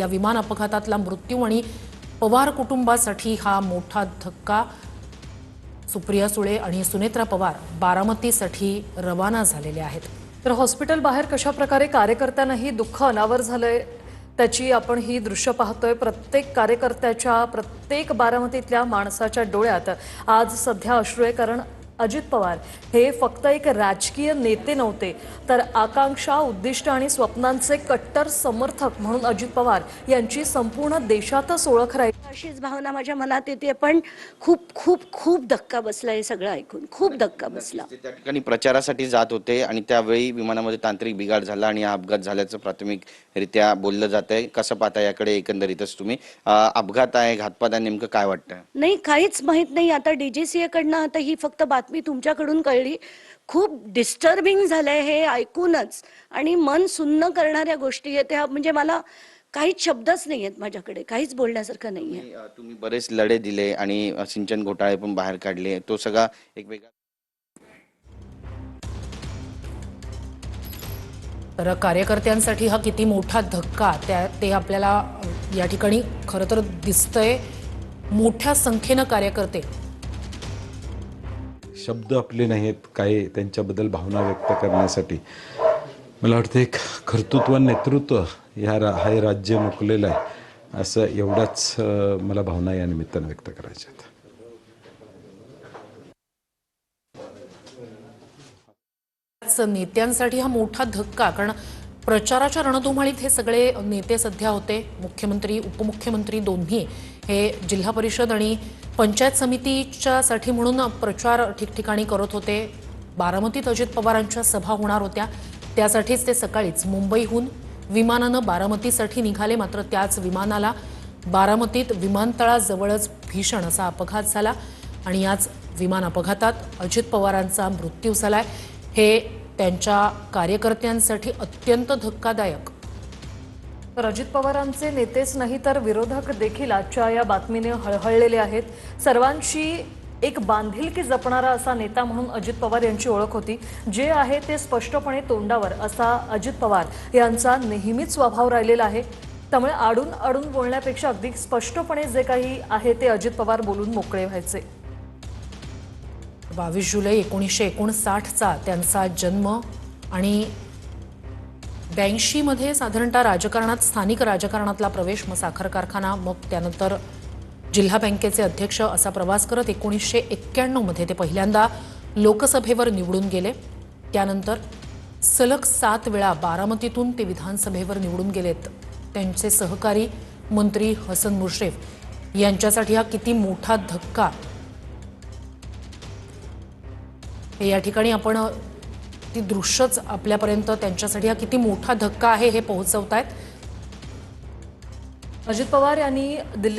या विमान अपघातातला मृत्यू आणि पवार कुटुंबासाठी हा मोठा धक्का। सुप्रिया सुळे आणि सुनेत्रा पवार बारामतीसाठी रवाना झालेले आहेत। तर हॉस्पिटल बाहेर कशा प्रकारे कार्यकर्त्यांनाही दुःख अनावर झालंय त्याची आपण ही दृश्य पाहतोय। प्रत्येक कार्यकर्त्याच्या, प्रत्येक बारामतीतल्या माणसाच्या डोळ्यात आज सध्या अश्रू आहे, कारण अजित पवार हे फक्त एक राजकीय नेते नव्हते, तर आकांक्षा, उद्दिष्ट आणि स्वप्नांचे कट्टर समर्थक म्हणून अजित पवार यांची संपूर्ण देशातच ओळख राहिली। अशीच भावना माझ्या मनात येते, पण खूप खूप खूप धक्का बसला हे सगळं ऐकून, खूप धक्का बसला। त्या ठिकाणी प्रचारासाठी जात होते आणि त्यावेळी विमानामध्ये तांत्रिक बिघाड झाला आणि हा अपघात झाल्याचं प्राथमिकरित्या बोललं जात आहे। कसं पाहता याकडे एकंदरीतच तुम्ही? अपघात आहे, घातपात आहे, नेमकं काय वाटतं? नाही, काहीच माहित नाही। आता डीजीसीए कडनं आता ही फक्त बातमी तुमच्याकडून कळली। खूप डिस्टर्बिंग झालंय हे ऐकूनच, आणि मन सुन्न करणाऱ्या गोष्टी आहेत ह्या। म्हणजे मला काहीच शब्दच नाही आहेत माझ्याकडे, काहीच बोलण्यासारखं नाहीये। तुम्ही बरेच लढे दिले आणि सिंचन घोटाळे पण बाहेर काढले, तो सगळा एक वेगळा। तर कार्यकर्त्यांसाठी हा किती मोठा धक्का ते आपल्याला या ठिकाणी खरं तर दिसतंय। मोठ्या संख्येने कार्यकर्ते, शब्द आपले नाहीत काय त्यांच्याबद्दल भावना व्यक्त करण्यासाठी। मला वाटतं एक कर्तृत्व, नेतृत्व हे राज्य मुकलेलं आहे, असं एवढाच मला भावना या निमित्तानं व्यक्त करायच्या आहेत। नेत्यांसाठी हा मोठा धक्का, कारण प्रचाराच्या रणधुमाळीत हे सगळे नेते सध्या होते। मुख्यमंत्री, उपमुख्यमंत्री दोन्ही हे जिल्हा परिषद आणि पंचायत समितीच्या साठी म्हणून प्रचार ठिकठिकाणी करत होते। बारामतीत अजित पवारांच्या सभा होणार होत्या, त्यासाठीच ते सकाळीच मुंबईहून विमानानं बारामतीसाठी निघाले। मात्र त्याच विमानाला बारामतीत विमानतळाजवळच भीषण असा अपघात झाला आणि याच विमान अपघातात अजित पवारांचा मृत्यू झालाय। हे त्यांच्या कार्यकर्त्यांसाठी अत्यंत धक्कादायक। तर अजित पवारांचे नेतेच नाही तर विरोधक देखील आजच्या या बातमीने हळहळलेले आहेत। सर्वांची एक बांधिलकी जपणारा असा नेता म्हणून अजित पवार यांची ओळख होती। जे आहे ते स्पष्टपणे तोंडावर असा अजित पवार यांचा नेहमीच स्वभाव राहिलेला आहे। त्यामुळे आडून आडून बोलण्यापेक्षा अगदी स्पष्टपणे जे काही आहे ते अजित पवार बोलून मोकळे व्हायचे। 22 जुलै 1959चा त्यांचा जन्म आणि 82 मध्ये साधारणतः राजकारणात, स्थानिक राजकारणातला प्रवेश, मग साखर कारखाना, मग त्यानंतर जिल्हा बँकेचे अध्यक्ष असा प्रवास करत 1991 मध्ये ते पहिल्यांदा लोकसभेवर निवडून गेले। त्यानंतर सलग 7 वेळा बारामतीतून ते विधानसभेवर निवडून गेलेत। त्यांचे सहकारी मंत्री हसन मुश्रीफ यांच्यासाठी हा किती मोठा धक्का, हे या ठिकाणी आपण ती दृश्यच आपल्यापर्यंत त्यांच्यासाठी हा किती मोठा धक्का आहे हे पोहोचवतायत। अजित पवार यांनी दिल्ली